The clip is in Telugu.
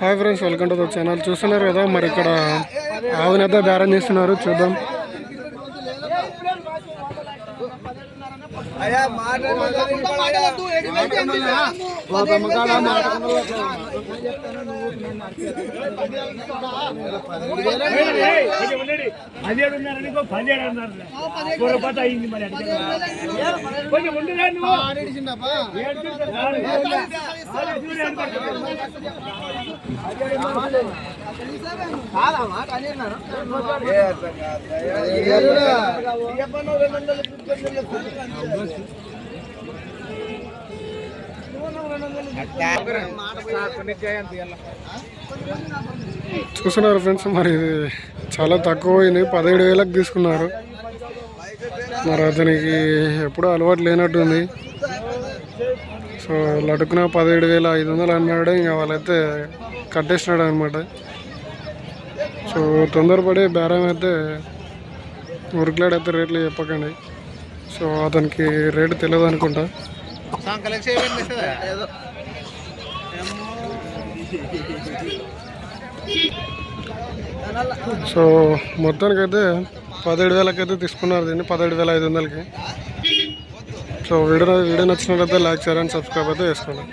Hi friends, welcome to the channel. చూస్తున్నారు కదా, మరి ఇక్కడ ఆవునైతే బేరం చేస్తున్నారు, చూద్దాం. చూస్తున్నారు ఫ్రెండ్స్, మరి ఇది చాలా తక్కువ పోయింది. 17,000కి తీసుకున్నారు. మరి అతనికి ఎప్పుడూ అలవాటు లేనట్టుంది. సో లటుకున 17,500 అన్నాడు. ఇంకా వాళ్ళైతే కట్టేసినాడు అనమాట. సో తొందరపడి బేరం అయితే ఉరికిలాడైతే రేట్లు చెప్పకండి. సో అతనికి రేటు తెలియదు అనుకుంటా. సో మొత్తానికైతే 17,000కి అయితే తీసుకున్నారు దీన్ని, 17,500కి. సో వీడియో నచ్చినట్లయితే లైక్, షేర్ అండ్ సబ్స్క్రైబ్ అయితే చేసుకోండి.